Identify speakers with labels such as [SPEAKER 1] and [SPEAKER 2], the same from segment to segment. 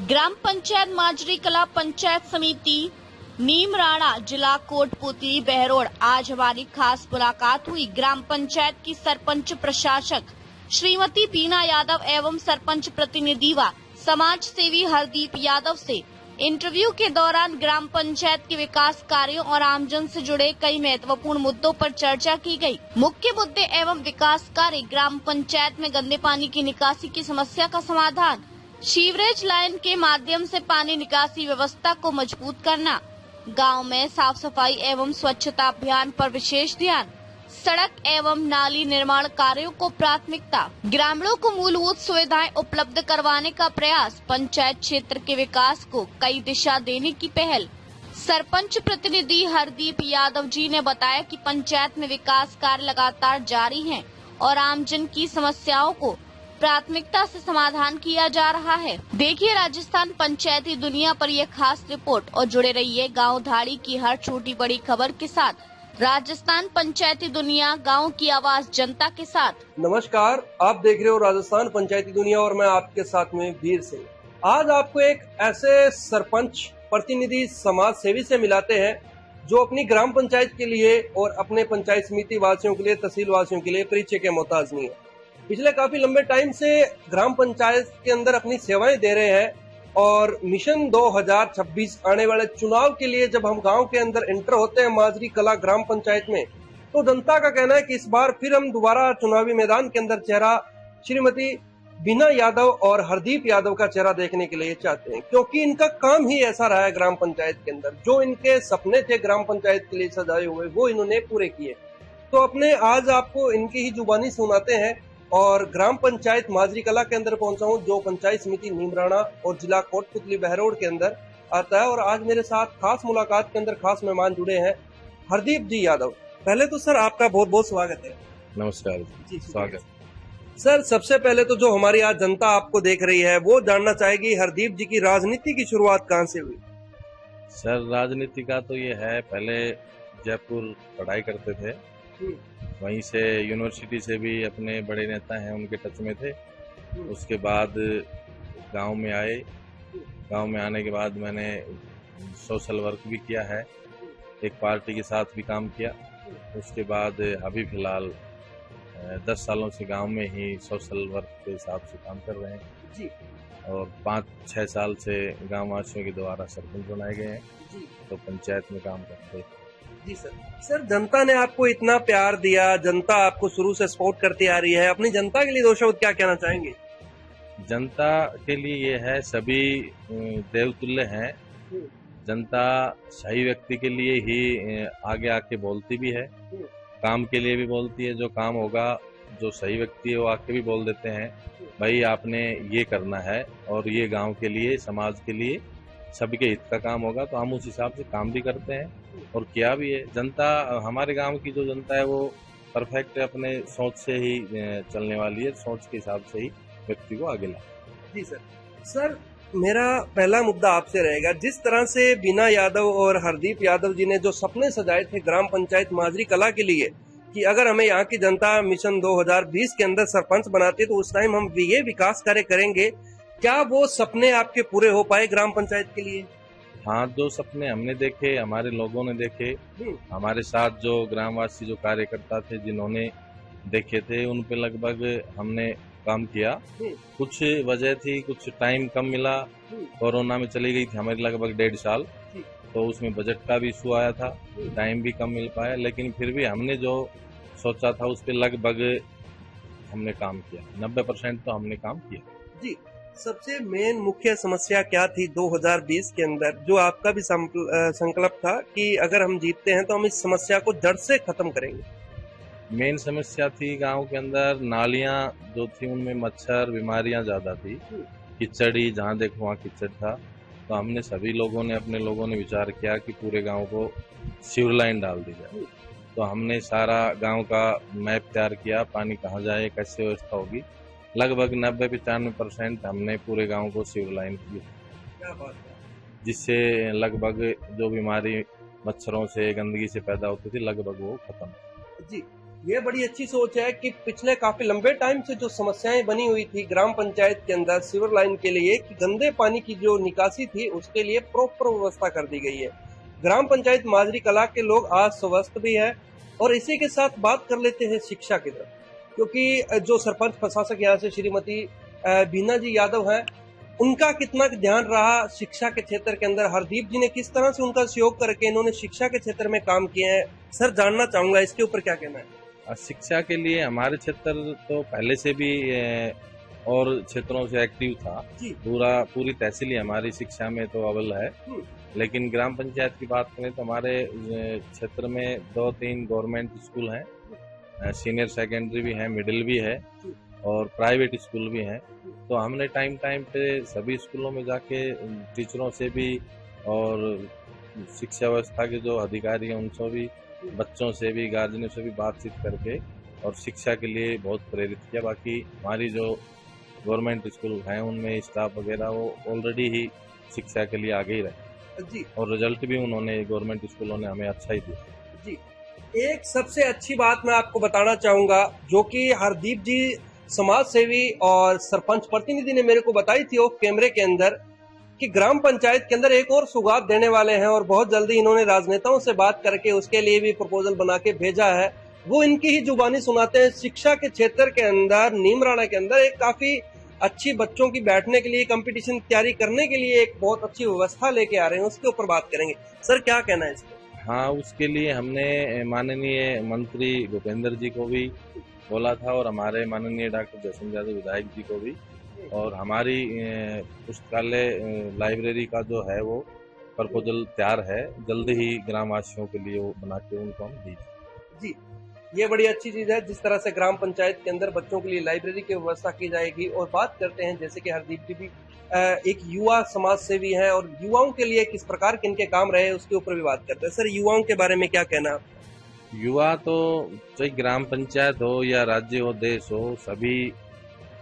[SPEAKER 1] ग्राम पंचायत माजरी कला पंचायत समिति नीमराणा जिला कोटपुतली बहरोड। आज हमारी खास मुलाकात हुई ग्राम पंचायत की सरपंच प्रशासक श्रीमती बीना यादव एवं सरपंच प्रतिनिधि व समाज सेवी हरदीप यादव से। इंटरव्यू के दौरान ग्राम पंचायत के विकास कार्यों और आमजन से जुड़े कई महत्वपूर्ण मुद्दों पर चर्चा की गई। मुख्य मुद्दे एवं विकास कार्य: ग्राम पंचायत में गंदे पानी की निकासी की समस्या का समाधान, सीवरेज लाइन के माध्यम से पानी निकासी व्यवस्था को मजबूत करना, गांव में साफ सफाई एवं स्वच्छता अभियान पर विशेष ध्यान, सड़क एवं नाली निर्माण कार्यों को प्राथमिकता, ग्रामीणों को मूलभूत सुविधाएं उपलब्ध करवाने का प्रयास, पंचायत क्षेत्र के विकास को कई दिशा देने की पहल। सरपंच प्रतिनिधि हरदीप यादव जी ने बताया कि पंचायत में विकास कार्य लगातार जारी हैं और आमजन की समस्याओं को प्राथमिकता से समाधान किया जा रहा है। देखिए राजस्थान पंचायती दुनिया पर यह खास रिपोर्ट और जुड़े रहिए गांव धाड़ी की हर छोटी बड़ी खबर के साथ। राजस्थान पंचायती दुनिया, गांव की आवाज जनता के साथ।
[SPEAKER 2] नमस्कार, आप देख रहे हो राजस्थान पंचायती दुनिया और मैं आपके साथ में वीर सिंह। आज आपको एक ऐसे सरपंच प्रतिनिधि समाज सेवी से मिलाते हैं जो अपनी ग्राम पंचायत के लिए और अपने पंचायत समिति वासियों के लिए, तहसील वासियों के लिए परिचय के मोहताज नहीं है। पिछले काफी लंबे टाइम से ग्राम पंचायत के अंदर अपनी सेवाएं दे रहे हैं और मिशन 2026 आने वाले चुनाव के लिए जब हम गांव के अंदर एंटर होते हैं माजरी कला ग्राम पंचायत में, तो जनता का कहना है कि इस बार फिर हम दोबारा चुनावी मैदान के अंदर चेहरा श्रीमती बीना यादव और हरदीप यादव का चेहरा देखने के लिए चाहते हैं, क्योंकि इनका काम ही ऐसा रहा है ग्राम पंचायत के अंदर। जो इनके सपने थे ग्राम पंचायत के लिए सजाए हुए, वो इन्होंने पूरे किए। तो अपने आज आपको इनकी ही जुबानी सुनाते हैं और ग्राम पंचायत माजरी कला के अंदर पहुंचा हूं, जो पंचायत समिति नीमराणा और जिला कोटपुतली बहरोड के अंदर आता है। और आज मेरे साथ खास मुलाकात के अंदर खास मेहमान जुड़े हैं हरदीप जी यादव। पहले तो सर आपका बहुत बहुत स्वागत है।
[SPEAKER 3] नमस्कार जी, स्वागत।
[SPEAKER 2] सर, सबसे पहले तो जो हमारी आज जनता आपको देख रही है वो जानना चाहेगी हरदीप जी की राजनीति की शुरुआत कहाँ से हुई?
[SPEAKER 3] सर, राजनीति का तो ये है, पहले जयपुर पढ़ाई करते थे, वहीं से यूनिवर्सिटी से भी अपने बड़े नेता हैं उनके टच में थे। उसके बाद गांव में आए। गांव में आने के बाद मैंने सोशल वर्क भी किया है, एक पार्टी के साथ भी काम किया। उसके बाद अभी फिलहाल 10 सालों से गांव में ही सोशल वर्क के हिसाब से काम कर रहे हैं
[SPEAKER 2] जी।
[SPEAKER 3] और 5-6 साल से गांव वासियों के द्वारा सरपंच बनाए गए हैं
[SPEAKER 2] जी।
[SPEAKER 3] तो पंचायत में काम करते हैं।
[SPEAKER 2] जी सर, जनता ने आपको इतना प्यार दिया, जनता आपको शुरू से सपोर्ट करती आ रही है, अपनी जनता के लिए 2 शब्द क्या कहना चाहेंगे?
[SPEAKER 3] जनता के लिए ये है, सभी देवतुल्य हैं। जनता सही व्यक्ति के लिए ही आगे आके बोलती भी है, काम के लिए भी बोलती है। जो काम होगा, जो सही व्यक्ति है वो आके भी बोल देते हैं भाई आपने ये करना है और ये गांव के लिए, समाज के लिए, सबके हित का काम होगा, तो हम उस हिसाब से काम भी करते हैं और किया भी है। जनता, हमारे गांव की जो जनता है वो परफेक्ट अपने सोच से ही चलने वाली है, सोच के हिसाब से ही व्यक्ति को आगे लाए।
[SPEAKER 2] जी सर, मेरा पहला मुद्दा आपसे रहेगा, जिस तरह से बीना यादव और हरदीप यादव जी ने जो सपने सजाए थे ग्राम पंचायत माजरी कला के लिए कि अगर हमें यहाँ की जनता मिशन 2020 के अंदर सरपंच बनाती तो उस टाइम हम ये विकास कार्य करेंगे, क्या वो सपने आपके पूरे हो पाए ग्राम पंचायत के लिए?
[SPEAKER 3] हाँ, जो सपने हमने देखे, हमारे लोगों ने देखे, हमारे साथ जो ग्रामवासी, जो कार्यकर्ता थे जिन्होंने देखे थे, उन पे लगभग हमने काम किया। कुछ वजह थी, कुछ टाइम कम मिला, कोरोना में चली गई थी हमारी लगभग 1.5 साल, तो उसमें बजट का भी इशू आया था, टाइम भी कम मिल पाया, लेकिन फिर भी हमने जो सोचा था उस पे लगभग हमने काम किया। 90% तो हमने काम किया
[SPEAKER 2] जी। सबसे मेन मुख्य समस्या क्या थी 2020 के अंदर, जो आपका भी संकल्प था कि अगर हम जीतते हैं तो हम इस समस्या को जड़ से खत्म करेंगे?
[SPEAKER 3] मेन समस्या थी गांव के अंदर नालियां जो थी उनमें मच्छर, बीमारियां ज्यादा थी, कीचड़ी, जहां देखो वहां कीचड़ था। तो हमने सभी लोगों ने, अपने लोगों ने विचार किया कि पूरे गांव को सीवर लाइन डाल दी जाए। तो हमने सारा गांव का मैप तैयार किया, पानी कहाँ जाए, कैसे व्यवस्था होगी। लगभग 90-95% हमने पूरे गांव को सीवर लाइन की, जिससे लगभग जो बीमारी मच्छरों से, गंदगी से पैदा होती थी, लगभग वो खत्म।
[SPEAKER 2] जी, ये बड़ी अच्छी सोच है कि पिछले काफी लंबे टाइम से जो समस्याएं बनी हुई थी ग्राम पंचायत के अंदर सीवर लाइन के लिए, कि गंदे पानी की जो निकासी थी उसके लिए प्रॉपर व्यवस्था कर दी गई है। ग्राम पंचायत माजरी कला के लोग आज स्वस्थ भी है। और इसी के साथ बात कर लेते हैं शिक्षा की तरफ, क्योंकि जो सरपंच प्रशासक यहाँ से श्रीमती बीना जी यादव हैं, उनका कितना ध्यान रहा शिक्षा के क्षेत्र के अंदर, हरदीप जी ने किस तरह से उनका सहयोग करके इन्होंने शिक्षा के क्षेत्र में काम किए हैं, सर जानना चाहूंगा इसके ऊपर क्या कहना है।
[SPEAKER 3] शिक्षा के लिए हमारे क्षेत्र तो पहले से भी और क्षेत्रों से एक्टिव था। पूरी तहसील हमारी शिक्षा में तो अव्वल है। लेकिन ग्राम पंचायत की बात करें तो हमारे क्षेत्र में 2-3 गवर्नमेंट स्कूल हैं, सीनियर सेकेंडरी भी हैं, मिडिल भी है और प्राइवेट स्कूल भी हैं। तो हमने टाइम पे सभी स्कूलों में जाके टीचरों से भी और शिक्षा व्यवस्था के जो अधिकारी हैं उनसे भी, बच्चों से भी, गार्जियनों से भी बातचीत करके और शिक्षा के लिए बहुत प्रेरित किया। बाकी हमारी जो गवर्नमेंट स्कूल हैं उनमें स्टाफ वगैरह वो ऑलरेडी ही शिक्षा के लिए आगे ही रहे
[SPEAKER 2] जी, और
[SPEAKER 3] रिजल्ट भी उन्होंने गवर्नमेंट स्कूलों ने हमें अच्छा ही दिया
[SPEAKER 2] जी। एक सबसे अच्छी बात मैं आपको बताना चाहूंगा जो कि हरदीप जी समाज सेवी और सरपंच प्रतिनिधि ने मेरे को बताई थी ऑफ कैमरे के अंदर, कि ग्राम पंचायत के अंदर एक और सौगात देने वाले हैं और बहुत जल्दी इन्होंने राजनेताओं से बात करके उसके लिए भी प्रपोजल बना के भेजा है। वो इनकी ही जुबानी सुनाते हैं। शिक्षा के क्षेत्र के अंदर नीमराणा के अंदर एक काफी अच्छी बच्चों की बैठने के लिए, कंपटीशन तैयारी करने के लिए एक बहुत अच्छी व्यवस्था लेके आ रहे हैं, उसके ऊपर बात करेंगे। सर क्या कहना है इस पर?
[SPEAKER 3] हाँ, उसके लिए हमने माननीय मंत्री भूपेंद्र जी को भी बोला था और हमारे माननीय डॉक्टर जसवंत यादव विधायक जी को भी, और हमारी पुस्तकालय लाइब्रेरी का जो है वो प्रपोजल तैयार है, जल्द ही ग्रामवासियों के लिए वो बना के उनको हम दी
[SPEAKER 2] जी। ये बड़ी अच्छी चीज है जिस तरह से ग्राम पंचायत के अंदर बच्चों के लिए लाइब्रेरी की व्यवस्था की जाएगी। और बात करते हैं जैसे कि हरदीप जी भी एक युवा समाज सेवी है और युवाओं के लिए किस प्रकार के इनके काम रहे उसके ऊपर भी बात करते हैं। सर युवाओं के बारे में क्या कहना है?
[SPEAKER 3] युवा तो चाहे ग्राम पंचायत हो या राज्य हो, देश हो, सभी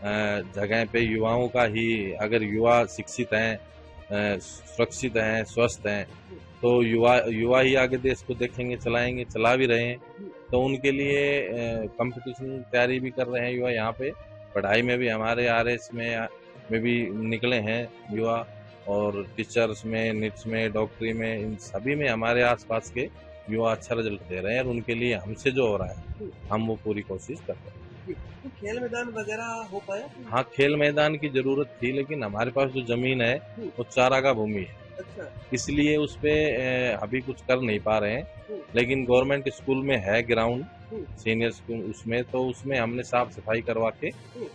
[SPEAKER 3] जगह पे युवाओं का ही, अगर युवा शिक्षित हैं, सुरक्षित हैं, स्वस्थ हैं, तो युवा ही आगे देश को देखेंगे, चलाएंगे, चला भी रहे हैं। तो उनके लिए कंपटीशन तैयारी भी कर रहे हैं युवा। यहाँ पे पढ़ाई में भी हमारे RS में भी निकले हैं युवा, और टीचर्स में, निट्स में, डॉक्टरी में, इन सभी में हमारे आसपास के युवा अच्छा रिजल्ट दे रहे हैं। और उनके लिए हमसे जो हो रहा है हम वो पूरी कोशिश कर रहे हैं।
[SPEAKER 2] तो खेल मैदान वगैरह हो पाया?
[SPEAKER 3] हाँ, खेल मैदान की जरूरत थी, लेकिन हमारे पास जो जमीन है वो चारागाह भूमि है।
[SPEAKER 2] अच्छा।
[SPEAKER 3] इसलिए उस पे अभी कुछ कर नहीं पा रहे हैं। लेकिन गवर्नमेंट स्कूल में है ग्राउंड, सीनियर स्कूल, उसमें तो उसमें हमने साफ सफाई करवा के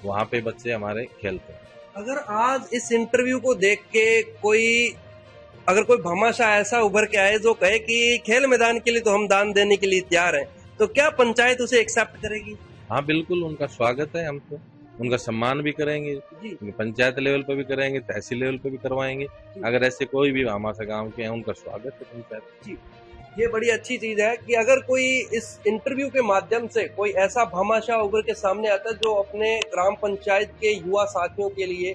[SPEAKER 3] वहाँ पे बच्चे हमारे खेलते हैं।
[SPEAKER 2] अगर आज इस इंटरव्यू को देख के अगर कोई भामाशाह ऐसा उभर के आए जो कहे कि खेल मैदान के लिए तो हम दान देने के लिए तैयार हैं, तो क्या पंचायत उसे एक्सेप्ट करेगी?
[SPEAKER 3] हाँ बिल्कुल, उनका स्वागत है। हम तो उनका सम्मान भी करेंगे जी। पंचायत लेवल पे भी करेंगे, तहसील लेवल पे भी करवाएंगे। अगर ऐसे कोई भी हमारे गांव के हैं, उनका स्वागत है पंचायत जी।
[SPEAKER 2] ये बड़ी अच्छी चीज है कि अगर कोई इस इंटरव्यू के माध्यम से कोई ऐसा भामाशाह उभर के सामने आता है जो अपने ग्राम पंचायत के युवा साथियों के लिए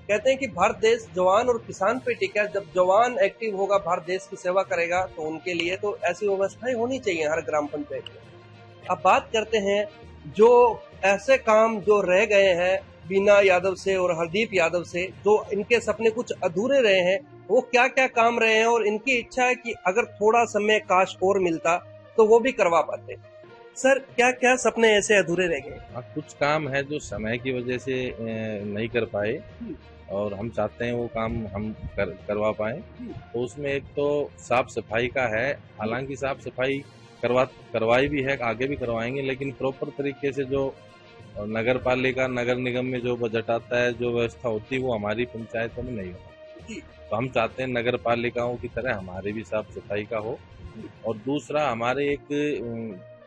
[SPEAKER 2] कहते हैं कि भारत देश जवान और किसान पे टिका है, जब जवान एक्टिव होगा भारत देश की सेवा करेगा, तो उनके लिए तो ऐसी व्यवस्थाएं होनी चाहिए हर ग्राम पंचायत में। अब बात करते हैं जो ऐसे काम जो रह गए हैं बीना यादव से और हरदीप यादव से, जो इनके सपने कुछ अधूरे रहे हैं, वो क्या क्या काम रहे हैं और इनकी इच्छा है कि अगर थोड़ा समय काश और मिलता तो वो भी करवा पाते। सर क्या क्या सपने ऐसे अधूरे रह गए?
[SPEAKER 3] कुछ काम है जो समय की वजह से नहीं कर पाए और हम चाहते हैं वो काम हम करवा पाए। तो उसमें एक तो साफ सफाई का है, हालांकि साफ सफाई करवाई भी है, आगे भी करवाएंगे, लेकिन प्रॉपर तरीके से जो नगर पालिका, नगर निगम में जो बजट आता है, जो व्यवस्था होती है, वो हमारी पंचायतों में नहीं होती। तो हम चाहते हैं नगर पालिकाओं की तरह हमारी भी साफ सफाई का हो। और दूसरा, हमारे एक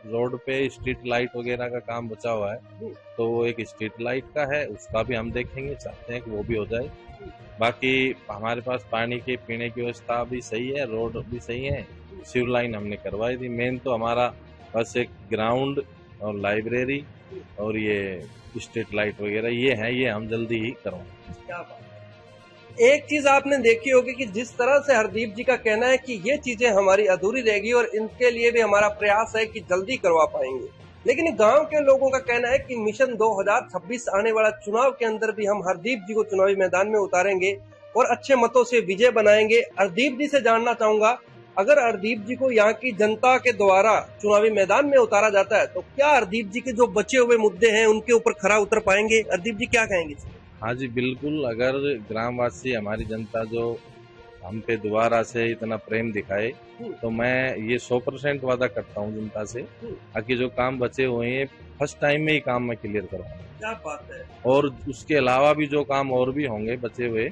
[SPEAKER 3] रोड पे स्ट्रीट लाइट वगैरह का काम बचा हुआ है, तो वो एक स्ट्रीट लाइट का है, उसका भी हम देखेंगे, चाहते हैं कि वो भी हो जाए। बाकी हमारे पास पानी के पीने की व्यवस्था भी सही है, रोड भी सही है, सिविल लाइन हमने करवाई थी। मेन तो हमारा बस एक ग्राउंड और लाइब्रेरी और ये स्ट्रीट लाइट वगैरह ये है, ये हम जल्दी ही करवाएंगे।
[SPEAKER 2] एक चीज आपने देखी होगी कि जिस तरह से हरदीप जी का कहना है कि ये चीजें हमारी अधूरी रहेगी और इनके लिए भी हमारा प्रयास है कि जल्दी करवा पाएंगे। लेकिन गांव के लोगों का कहना है कि मिशन 2026 आने वाला चुनाव के अंदर भी हम हरदीप जी को चुनावी मैदान में उतारेंगे और अच्छे मतों से विजय बनाएंगे। हरदीप जी से जानना चाहूंगा, अगर हरदीप जी को यहाँ की जनता के द्वारा चुनावी मैदान में उतारा जाता है तो क्या हरदीप जी के जो बचे हुए मुद्दे हैं उनके ऊपर खरा उतर पाएंगे? हरदीप जी क्या कहेंगे?
[SPEAKER 3] हाँ जी बिल्कुल, अगर ग्रामवासी हमारी जनता जो हम पे दोबारा से इतना प्रेम दिखाए तो मैं ये 100% वादा करता हूँ जनता से, ताकि जो काम बचे हुए हैं फर्स्ट टाइम में ही काम मैं क्लियर करवाऊंगा।
[SPEAKER 2] क्या बात है।
[SPEAKER 3] और उसके अलावा भी जो काम और भी होंगे बचे हुए,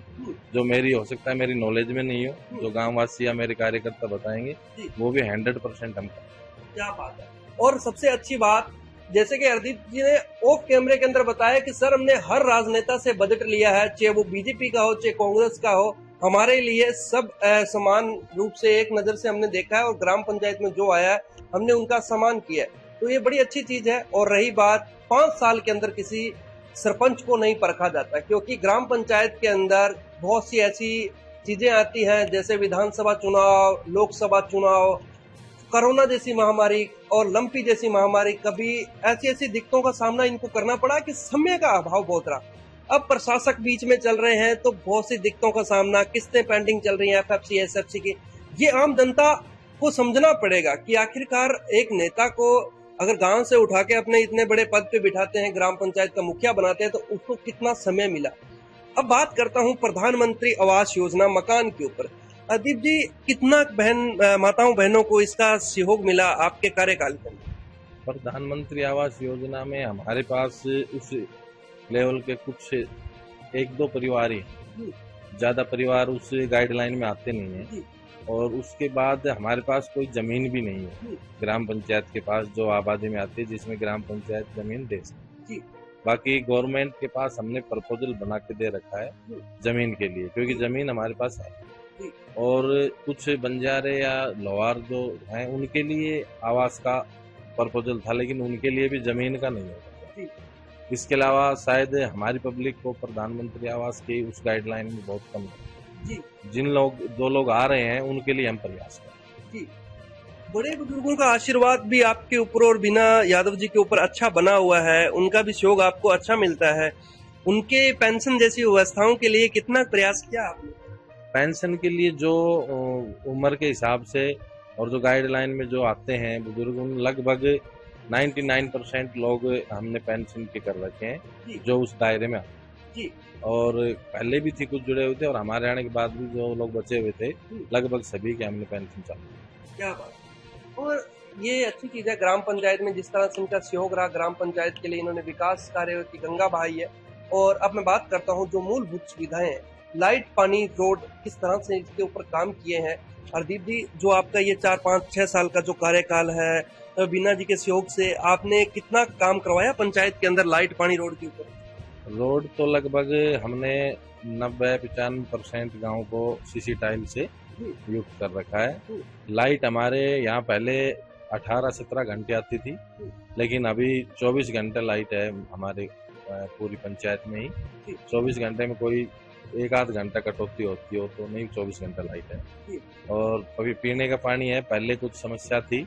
[SPEAKER 3] जो मेरी हो सकता है मेरी नॉलेज में नहीं हो, जो गांववासी या मेरे कार्यकर्ता बताएंगे वो भी 100% हम करेंगे।
[SPEAKER 2] क्या बात है। और सबसे अच्छी बात, जैसे कि हरदीप जी ने ऑफ कैमरे के अंदर बताया कि सर हमने हर राजनेता से बजट लिया है, चाहे वो बीजेपी का हो चाहे कांग्रेस का हो, हमारे लिए सब समान रूप से एक नजर से हमने देखा है और ग्राम पंचायत में जो आया है हमने उनका सम्मान किया है। तो ये बड़ी अच्छी चीज है। और रही बात 5 साल के अंदर किसी सरपंच को नहीं परखा जाता, क्योंकि ग्राम पंचायत के अंदर बहुत सी ऐसी चीजें आती हैं जैसे विधानसभा चुनाव, लोकसभा चुनाव, कोरोना जैसी महामारी और लंपी जैसी महामारी, कभी ऐसी दिक्कतों का सामना इनको करना पड़ा कि समय का अभाव बहुत रहा। अब प्रशासक बीच में चल रहे हैं तो बहुत सी दिक्कतों का सामना, किस्तें पेंडिंग चल रही हैं एफएफसी एसएफसी की। ये आम जनता को समझना पड़ेगा कि आखिरकार एक नेता को अगर गांव से उठा के अपने इतने बड़े पद पे बिठाते हैं, ग्राम पंचायत का मुखिया बनाते हैं, तो उसको कितना समय मिला। अब बात करता हूं प्रधानमंत्री आवास योजना मकान के ऊपर। अदीप जी, कितना माताओं बहनों को इसका सहयोग मिला आपके कार्यकाल में?
[SPEAKER 3] प्रधानमंत्री आवास योजना में हमारे पास उस लेवल के कुछ 1-2 परिवार ही, ज्यादा परिवार उस गाइडलाइन में आते नहीं है। और उसके बाद हमारे पास कोई जमीन भी नहीं है ग्राम पंचायत के पास जो आबादी में आती है, जिसमें ग्राम पंचायत जमीन दे सकती। बाकी गवर्नमेंट के पास हमने प्रपोजल बना के दे रखा है जमीन के लिए, क्योंकि जमीन हमारे पास है। और कुछ बंजारे या लोहार जो हैं उनके लिए आवास का प्रपोजल था, लेकिन उनके लिए भी जमीन का नहीं होता। इसके अलावा शायद हमारी पब्लिक को प्रधानमंत्री आवास की उस गाइडलाइन में बहुत कम है। जिन लोग आ रहे हैं उनके लिए हम प्रयास करें।
[SPEAKER 2] जी, बड़े बुजुर्गों का आशीर्वाद भी आपके ऊपर और बिना यादव जी के ऊपर अच्छा बना हुआ है, उनका भी सहयोग आपको अच्छा मिलता है। उनके पेंशन जैसी व्यवस्थाओं के लिए कितना प्रयास किया आपने?
[SPEAKER 3] पेंशन के लिए जो उम्र के हिसाब से और जो गाइडलाइन में जो आते हैं बुजुर्ग, उन लगभग 99% लोग हमने पेंशन के कर रखे हैं जो उस दायरे में आते हैं। और पहले भी थी कुछ जुड़े हुए थे, और हमारे आने के बाद भी जो लोग बचे हुए थे लगभग सभी के हमने पेंशन चालू।
[SPEAKER 2] क्या बात। और ये अच्छी चीज है ग्राम पंचायत में जिस तरह से उनका सहयोग रहा, ग्राम पंचायत के लिए इन्होंने विकास कार्य की गंगा बहाई है। और अब मैं बात करता हूँ जो मूलभूत सुविधाएं, लाइट, पानी, रोड, किस तरह से इसके ऊपर काम किए हैं। हरदीप जी, जो आपका ये 4, 5, 6 साल का जो कार्यकाल है, तो बीना जी के सहयोग से आपने कितना काम करवाया पंचायत के अंदर लाइट, पानी, रोड के ऊपर?
[SPEAKER 3] रोड तो लगभग हमने 90-95% गाँव को सीसी टाइल से युक्त कर रखा है। लाइट हमारे यहाँ पहले 18-17 घंटे आती थी, लेकिन अभी 24 घंटे लाइट है हमारे पूरी पंचायत में ही। 24 घंटे में कोई 1-8 घंटा कटौती होती हो तो नहीं, 24 घंटा लाइट है। और अभी पीने का पानी है, पहले कुछ समस्या थी,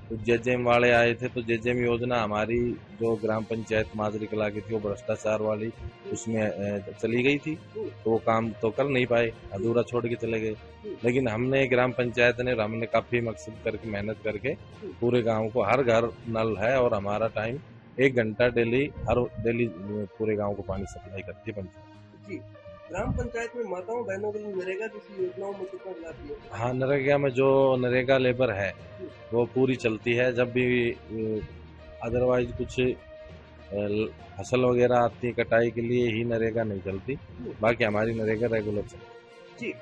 [SPEAKER 3] कुछ जेजेएम वाले आए थे तो जेजेएम योजना हमारी जो ग्राम पंचायत माजरी कला की थी वो भ्रष्टाचार वाली उसमें चली गई थी, तो वो काम तो कर नहीं पाए, अधूरा छोड़ के चले गए। लेकिन हमने ग्राम पंचायत ने हमने काफी मकसद करके मेहनत करके पूरे गांव को हर घर नल है, और हमारा टाइम 1 घंटा डेली पूरे गांव को पानी सप्लाई करती है पंचायत।
[SPEAKER 2] जी, ग्राम पंचायत में माताओं बहनों के लिए नरेगा जैसी योजनाओं में कितना लाती है?
[SPEAKER 3] हाँ, नरेगा में जो नरेगा लेबर है वो पूरी चलती है। जब भी अदरवाइज कुछ फसल वगैरह आती है कटाई के लिए ही नरेगा नहीं चलती, बाकी हमारी नरेगा रेगुलर चलती है।
[SPEAKER 2] जी,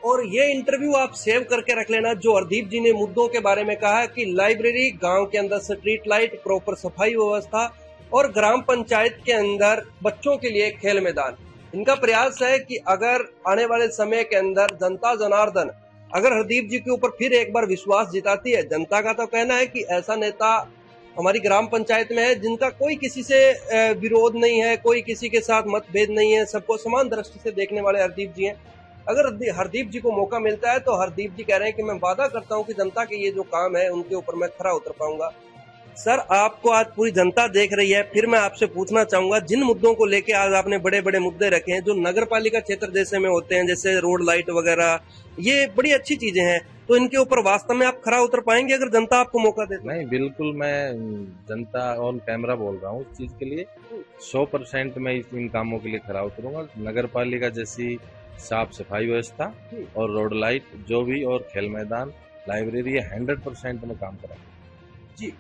[SPEAKER 2] और ये इंटरव्यू आप सेव करके रख लेना जो हरदीप जी ने मुद्दों के बारे में कहा कि लाइब्रेरी, गांव के अंदर स्ट्रीट लाइट, प्रॉपर सफाई व्यवस्था और ग्राम पंचायत के अंदर बच्चों के लिए खेल मैदान। इनका प्रयास है कि अगर आने वाले समय के अंदर जनता जनार्दन अगर हरदीप जी के ऊपर फिर एक बार विश्वास जिताती है, जनता का तो कहना है कि ऐसा नेता हमारी ग्राम पंचायत में है जिनका कोई किसी से विरोध नहीं है, कोई किसी के साथ मतभेद नहीं है, सबको समान दृष्टि से देखने वाले हरदीप जी हैं। अगर हरदीप जी को मौका मिलता है तो हरदीप जी कह रहे हैं कि मैं वादा करता हूं कि जनता के ये जो काम है उनके ऊपर मैं खरा उतर पाऊंगा। सर, आपको आज पूरी जनता देख रही है, फिर मैं आपसे पूछना चाहूंगा जिन मुद्दों को लेके आज आपने बड़े बड़े मुद्दे रखे हैं जो नगर पालिका क्षेत्र जैसे में होते हैं, जैसे रोड लाइट वगैरह, ये बड़ी अच्छी चीजें हैं, तो इनके ऊपर वास्तव में आप खरा उतर पाएंगे अगर जनता आपको मौका दे?
[SPEAKER 3] नहीं, बिल्कुल मैं जनता ऑन कैमरा बोल रहा हूँ इस चीज के लिए 100% मैं इन कामों के लिए खरा उतरूंगा। नगर पालिका जैसी साफ सफाई व्यवस्था और रोड लाइट जो भी और खेल मैदान, लाइब्रेरी 100% में काम कराएंगे
[SPEAKER 2] जी।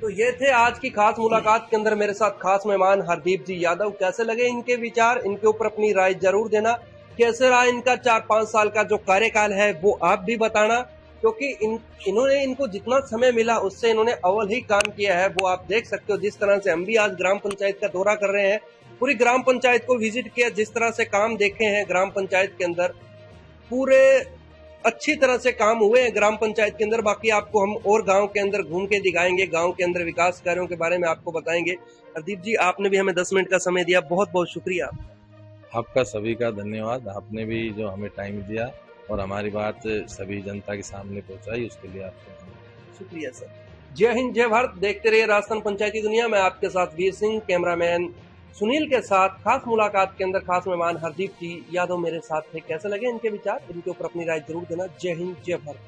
[SPEAKER 2] तो ये थे आज की खास मुलाकात के अंदर मेरे साथ खास मेहमान हरदीप जी यादव। कैसे लगे इनके विचार, इनके ऊपर अपनी राय जरूर देना। कैसे रहा इनका 4-5 साल का जो कार्यकाल है वो आप भी बताना, क्योंकि इन्होंने इनको जितना समय मिला उससे इन्होंने अव्वल ही काम किया है, वो आप देख सकते हो। जिस तरह से हम भी आज ग्राम पंचायत का दौरा कर रहे हैं, पूरी ग्राम पंचायत को विजिट किया, जिस तरह से काम देखे हैं ग्राम पंचायत के अंदर, पूरे अच्छी तरह से काम हुए हैं ग्राम पंचायत के अंदर। बाकी आपको हम और गांव के अंदर घूम के दिखाएंगे, गांव के अंदर विकास कार्यों के बारे में आपको बताएंगे। हरदीप जी, आपने भी हमें 10 मिनट का समय दिया, बहुत बहुत शुक्रिया।
[SPEAKER 3] आपका सभी का धन्यवाद। आपने भी जो हमें टाइम दिया और हमारी बात सभी जनता के सामने पहुंचाई, उसके लिए आपको
[SPEAKER 2] शुक्रिया सर। जय हिंद, जय भारत। देखते रहिए राजस्थान पंचायती दुनिया। मैं आपके साथ वीर सिंह, कैमरामैन सुनील के साथ खास मुलाकात के अंदर खास मेहमान हरदीप जी यादव मेरे साथ थे। कैसे लगे इनके विचार, इनके ऊपर अपनी राय जरूर देना। जय हिंद, जय भारत।